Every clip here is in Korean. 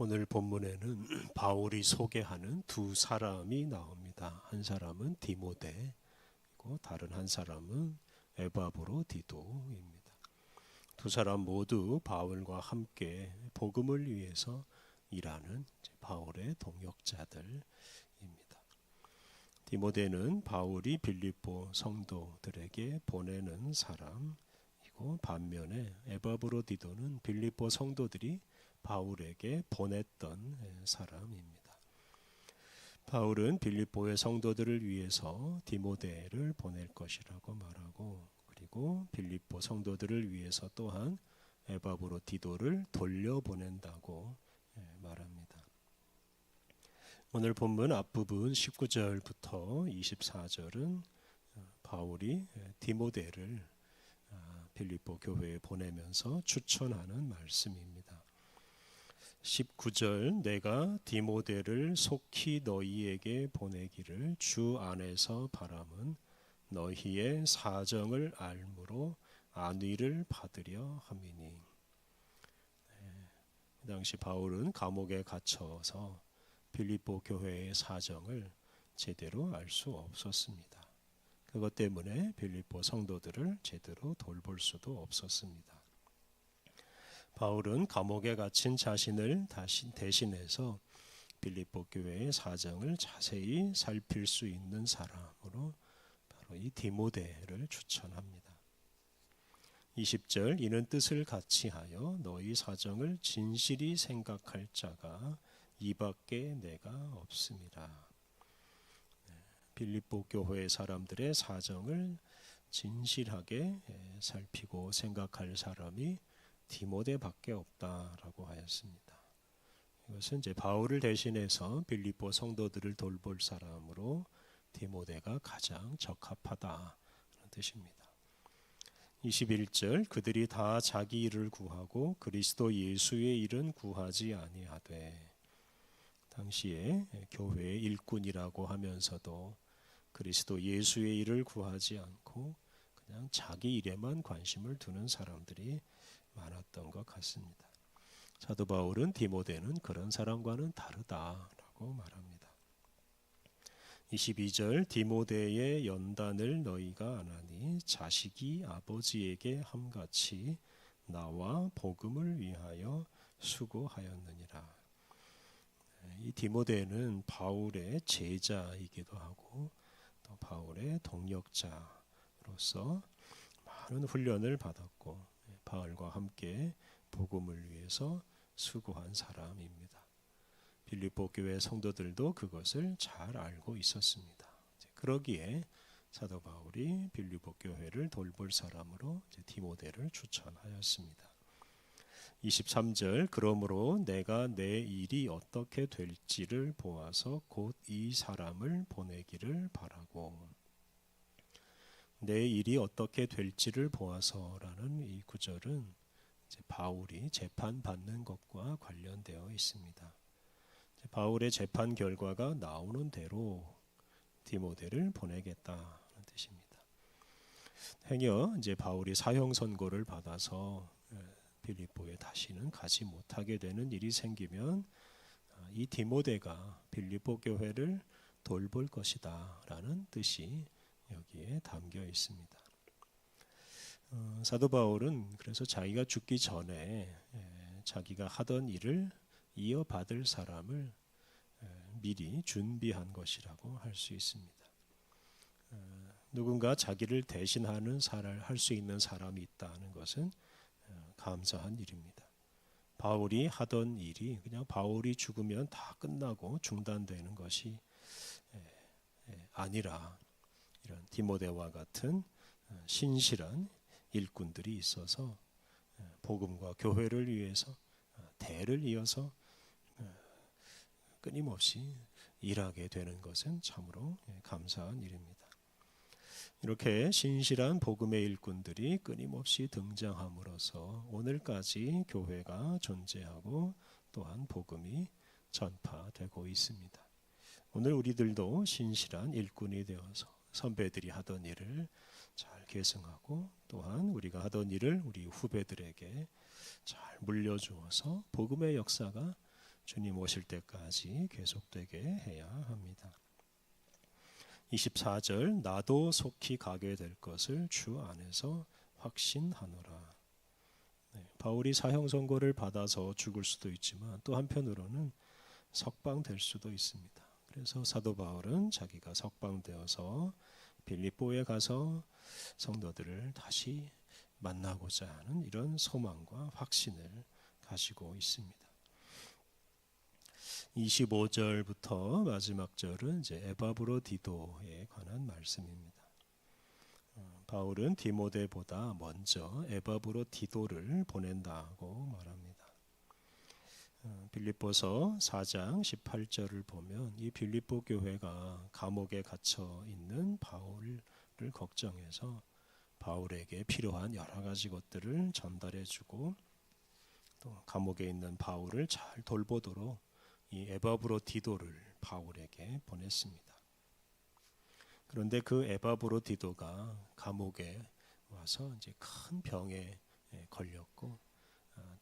오늘 본문에는 바울이 소개하는 두 사람이 나옵니다. 한 사람은 디모데이고 다른 한 사람은 에바브로디도입니다. 두 사람 모두 바울과 함께 복음을 위해서 일하는 바울의 동역자들입니다. 디모데는 바울이 빌립보 성도들에게 보내는 사람이고, 반면에 에바브로디도는 빌립보 성도들이 바울에게 보냈던 사람입니다. 바울은 빌립보의 성도들을 위해서 디모데를 보낼 것이라고 말하고, 그리고 빌립보 성도들을 위해서 또한 에바브로디도를 돌려보낸다고 말합니다. 오늘 본문 앞부분 19절부터 24절은 바울이 디모데를 빌립보 교회에 보내면서 추천하는 말씀입니다. 19절, 내가 디모데를 속히 너희에게 보내기를 주 안에서 바람은 너희의 사정을 알므로 안위를 받으려 함이니. 그 당시 바울은 감옥에 갇혀서 빌립보 교회의 사정을 제대로 알 수 없었습니다. 그것 때문에 빌립보 성도들을 제대로 돌볼 수도 없었습니다. 바울은 감옥에 갇힌 자신을 대신해서 빌립보 교회의 사정을 자세히 살필 수 있는 사람으로 바로 이 디모데를 추천합니다. 20절, 이는 뜻을 같이 하여 너희 사정을 진실이 생각할 자가 이밖에 내가 없습니다. 빌립보 교회 사람들의 사정을 진실하게 살피고 생각할 사람이 디모데밖에 없다라고 하였습니다. 이것은 이제 바울을 대신해서 빌립보 성도들을 돌볼 사람으로 디모데가 가장 적합하다는 뜻입니다. 21절, 그들이 다 자기 일을 구하고 그리스도 예수의 일은 구하지 아니하되. 당시에 교회의 일꾼이라고 하면서도 그리스도 예수의 일을 구하지 않고 그냥 자기 일에만 관심을 두는 사람들이 많았던 것 같습니다. 사도 바울은 디모데는 그런 사람과는 다르다라고 말합니다. 22절, 디모데의 연단을 너희가 아나니 자식이 아버지에게 함같이 나와 복음을 위하여 수고하였느니라. 이 디모데는 바울의 제자이기도 하고 또 바울의 동역자로서 많은 훈련을 받았고 바울과 함께 복음을 위해서 수고한 사람입니다. 빌립보 교회 성도들도 그것을 잘 알고 있었습니다. 그러기에 사도 바울이 빌립보 교회를 돌볼 사람으로 디모데를 추천하였습니다. 23절, 그러므로 내가 내 일이 어떻게 될지를 보아서 곧 이 사람을 보내기를 바라고. 내 일이 어떻게 될지를 보아서라는 이 구절은 바울이 재판받는 것과 관련되어 있습니다. 바울의 재판 결과가 나오는 대로 디모데를 보내겠다는 뜻입니다. 행여 이제 바울이 사형 선고를 받아서 빌립보에 다시는 가지 못하게 되는 일이 생기면 이 디모데가 빌립보 교회를 돌볼 것이다라는 뜻이 여기에 담겨 있습니다. 사도 바울은 그래서 자기가 죽기 전에 자기가 하던 일을 이어받을 사람을 미리 준비한 것이라고 할 수 있습니다. 누군가 자기를 대신하는 할 수 있는 사람이 있다는 것은 감사한 일입니다. 바울이 하던 일이 그냥 바울이 죽으면 다 끝나고 중단되는 것이 아니라 이런 디모데와 같은 신실한 일꾼들이 있어서 복음과 교회를 위해서 대를 이어서 끊임없이 일하게 되는 것은 참으로 감사한 일입니다. 이렇게 신실한 복음의 일꾼들이 끊임없이 등장함으로써 오늘까지 교회가 존재하고 또한 복음이 전파되고 있습니다. 오늘 우리들도 신실한 일꾼이 되어서 선배들이 하던 일을 잘 계승하고 또한 우리가 하던 일을 우리 후배들에게 잘 물려주어서 복음의 역사가 주님 오실 때까지 계속되게 해야 합니다. 24절 나도 속히 가게 될 것을 주 안에서 확신하노라. 바울이 사형 선고를 받아서 죽을 수도 있지만 또 한편으로는 석방될 수도 있습니다. 그래서 사도 바울은 자기가 석방되어서 빌립보에 가서 성도들을 다시 만나고자 하는 이런 소망과 확신을 가지고 있습니다. 25절부터 마지막 절은 이제 에바브로디도에 관한 말씀입니다. 바울은 디모데보다 먼저 에바브로디도를 보낸다고 말합니다. 빌립보서 4장 18절을 보면 이 빌립보 교회가 감옥에 갇혀 있는 바울을 걱정해서 바울에게 필요한 여러 가지 것들을 전달해주고 또 감옥에 있는 바울을 잘 돌보도록 이 에바브로디도를 바울에게 보냈습니다. 그런데 그 에바브로디도가 감옥에 와서 이제 큰 병에 걸렸고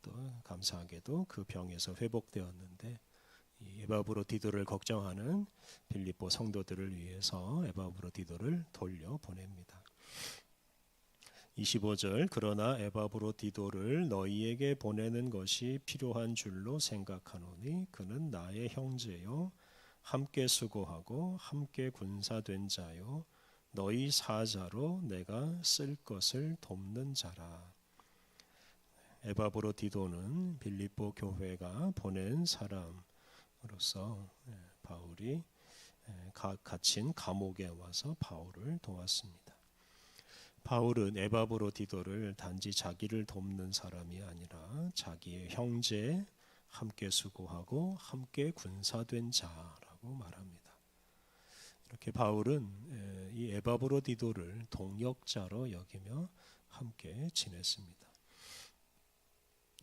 또 감사하게도 그 병에서 회복되었는데 이 에바브로디도를 걱정하는 빌립보 성도들을 위해서 에바브로디도를 돌려보냅니다. 25절 그러나 에바브로디도를 너희에게 보내는 것이 필요한 줄로 생각하노니 그는 나의 형제요 함께 수고하고 함께 군사된 자요 너희 사자로 내가 쓸 것을 돕는 자라. 에바브로디도는 빌립보 교회가 보낸 사람으로서 바울이 갇힌 감옥에 와서 바울을 도왔습니다. 바울은 에바브로디도를 단지 자기를 돕는 사람이 아니라 자기의 형제, 함께 수고하고 함께 군사된 자라고 말합니다. 이렇게 바울은 이 에바브로디도를 동역자로 여기며 함께 지냈습니다.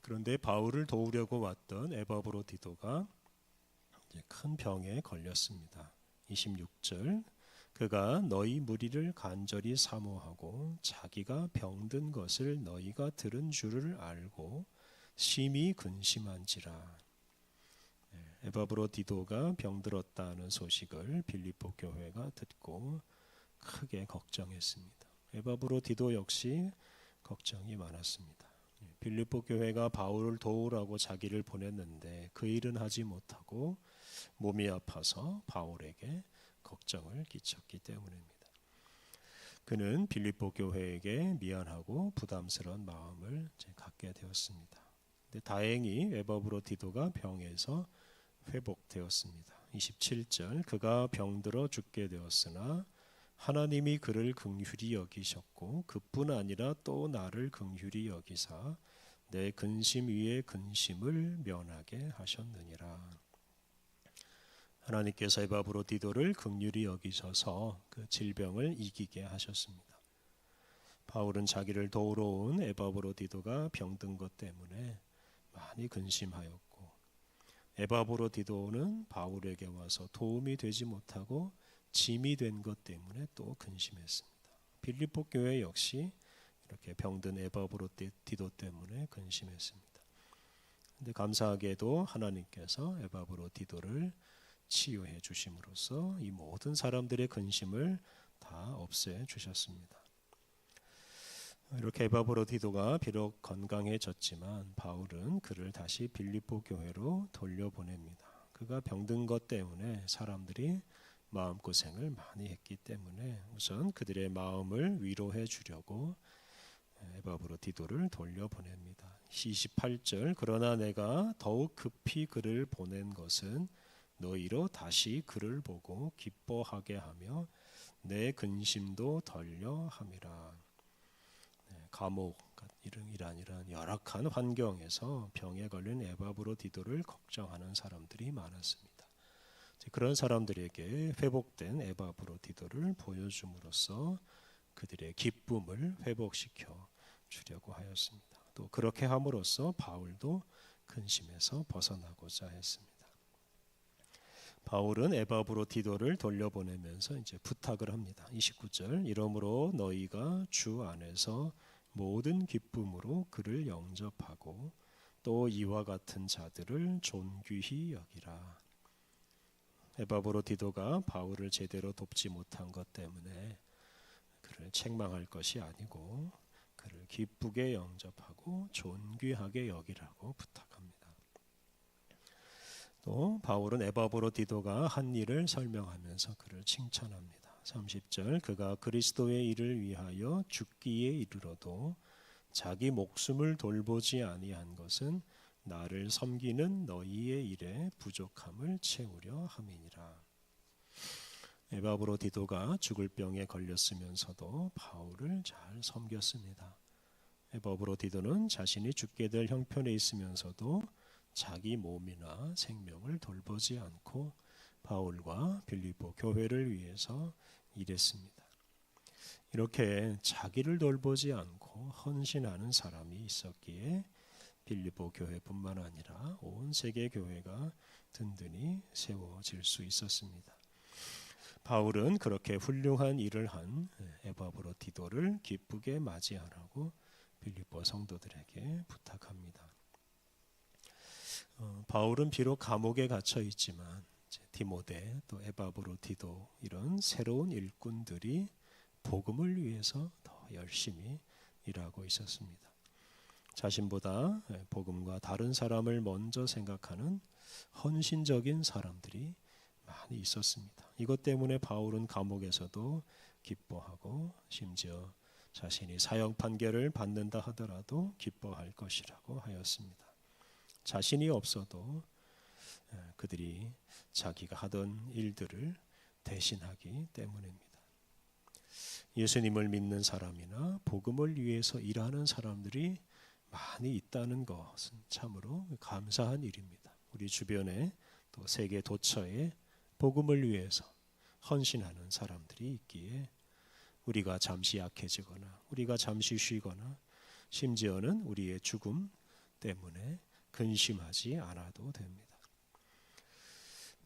그런데 바울을 도우려고 왔던 에바브로디도가 이제 큰 병에 걸렸습니다. 26절 그가 너희 무리를 간절히 사모하고 자기가 병든 것을 너희가 들은 줄을 알고 심히 근심한지라. 에바브로디도가 병들었다는 소식을 빌립보 교회가 듣고 크게 걱정했습니다. 에바브로디도 역시 걱정이 많았습니다. 빌립보 교회가 바울을 도우라고 자기를 보냈는데 그 일은 하지 못하고 몸이 아파서 바울에게 걱정을 끼쳤기 때문입니다. 그는 빌립보 교회에게 미안하고 부담스러운 마음을 갖게 되었습니다. 근데 다행히 에바브로디도가 병에서 회복되었습니다. 27절 그가 병들어 죽게 되었으나 하나님이 그를 긍휼히 여기셨고 그뿐 아니라 또 나를 긍휼히 여기사 내 근심 위에 근심을 면하게 하셨느니라. 하나님께서 에바브로디도를 긍휼히 여기셔서 그 질병을 이기게 하셨습니다. 바울은 자기를 도우러 온 에바브로디도가 병든 것 때문에 많이 근심하였고 에바브로디도는 바울에게 와서 도움이 되지 못하고 짐이 된 것 때문에 또 근심했습니다. 빌립보 교회 역시 이렇게 병든 에바브로디도 때문에 근심했습니다. 그런데 감사하게도 하나님께서 에바브로디도를 치유해 주심으로써 이 모든 사람들의 근심을 다 없애 주셨습니다. 이렇게 에바브로디도가 비록 건강해졌지만 바울은 그를 다시 빌립보 교회로 돌려보냅니다. 그가 병든 것 때문에 사람들이 마음고생을 많이 했기 때문에 우선 그들의 마음을 위로해 주려고 에바브로디도를 돌려보냅니다. 28절 그러나 내가 더욱 급히 그를 보낸 것은 너희로 다시 그를 보고 기뻐하게 하며 내 근심도 덜려 함이라. 감옥 이런 열악한 환경에서 병에 걸린 에바브로디도를 걱정하는 사람들이 많았습니다. 그런 사람들에게 회복된 에바브로디도를 보여줌으로써 그들의 기쁨을 회복시켜 주려고 하였습니다. 또 그렇게 함으로써 바울도 근심에서 벗어나고자 했습니다. 바울은 에바브로디도를 돌려보내면서 이제 부탁을 합니다. 29절 이러므로 너희가 주 안에서 모든 기쁨으로 그를 영접하고 또 이와 같은 자들을 존귀히 여기라. 에바브로디도가 바울을 제대로 돕지 못한 것 때문에 그를 책망할 것이 아니고 그를 기쁘게 영접하고 존귀하게 여기라고 부탁합니다. 또 바울은 에바브로디도가 한 일을 설명하면서 그를 칭찬합니다. 30절 그가 그리스도의 일을 위하여 죽기에 이르러도 자기 목숨을 돌보지 아니한 것은 나를 섬기는 너희의 일에 부족함을 채우려 함이니라. 에바브로디도가 죽을 병에 걸렸으면서도 바울을 잘 섬겼습니다. 에바브로디도는 자신이 죽게 될 형편에 있으면서도 자기 몸이나 생명을 돌보지 않고 바울과 빌립보 교회를 위해서 일했습니다. 이렇게 자기를 돌보지 않고 헌신하는 사람이 있었기에 빌립보 교회뿐만 아니라 온 세계 교회가 든든히 세워질 수 있었습니다. 바울은 그렇게 훌륭한 일을 한 에바브로디도를 기쁘게 맞이하라고 빌립보 성도들에게 부탁합니다. 바울은 비록 감옥에 갇혀 있지만 디모데 또 에바브로디도 이런 새로운 일꾼들이 복음을 위해서 더 열심히 일하고 있었습니다. 자신보다 복음과 다른 사람을 먼저 생각하는 헌신적인 사람들이 많이 있었습니다. 이것 때문에 바울은 감옥에서도 기뻐하고 심지어 자신이 사형 판결을 받는다 하더라도 기뻐할 것이라고 하였습니다. 자신이 없어도 그들이 자기가 하던 일들을 대신하기 때문입니다. 예수님을 믿는 사람이나 복음을 위해서 일하는 사람들이 많이 있다는 것은 참으로 감사한 일입니다. 우리 주변에 또 세계 도처에 복음을 위해서 헌신하는 사람들이 있기에 우리가 잠시 약해지거나 우리가 잠시 쉬거나 심지어는 우리의 죽음 때문에 근심하지 않아도 됩니다.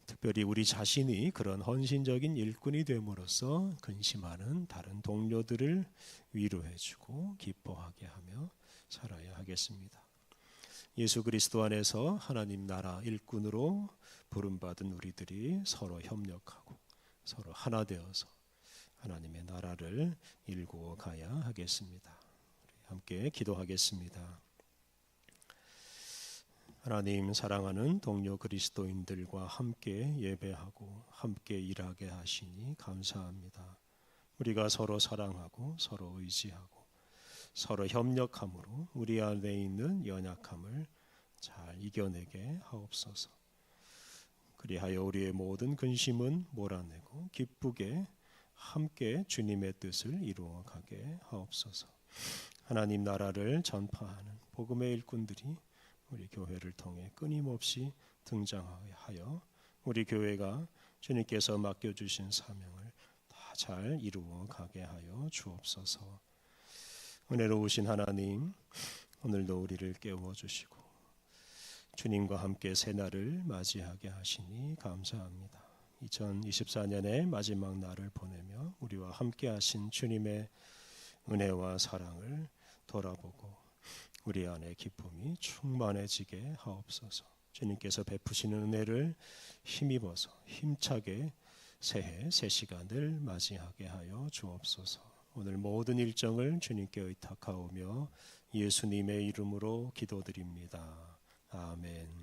특별히 우리 자신이 그런 헌신적인 일꾼이 됨으로써 근심하는 다른 동료들을 위로해주고 기뻐하게 하며 살아야 하겠습니다. 예수 그리스도 안에서 하나님 나라 일꾼으로 부름받은 우리들이 서로 협력하고 서로 하나 되어서 하나님의 나라를 일구어 가야 하겠습니다. 함께 기도하겠습니다. 하나님 사랑하는 동료 그리스도인들과 함께 예배하고 함께 일하게 하시니 감사합니다. 우리가 서로 사랑하고 서로 의지하고 서로 협력함으로 우리 안에 있는 연약함을 잘 이겨내게 하옵소서. 그리하여 우리의 모든 근심은 몰아내고 기쁘게 함께 주님의 뜻을 이루어 가게 하옵소서. 하나님 나라를 전파하는 복음의 일꾼들이 우리 교회를 통해 끊임없이 등장하여 우리 교회가 주님께서 맡겨주신 사명을 다 잘 이루어 가게 하여 주옵소서. 은혜로우신 하나님, 오늘도 우리를 깨워주시고 주님과 함께 새날을 맞이하게 하시니 감사합니다. 2024년의 마지막 날을 보내며 우리와 함께 하신 주님의 은혜와 사랑을 돌아보고 우리 안에 기쁨이 충만해지게 하옵소서. 주님께서 베푸시는 은혜를 힘입어서 힘차게 새해 새 시간을 맞이하게 하여 주옵소서. 오늘 모든 일정을 주님께 의탁하오며 예수님의 이름으로 기도드립니다. 아멘.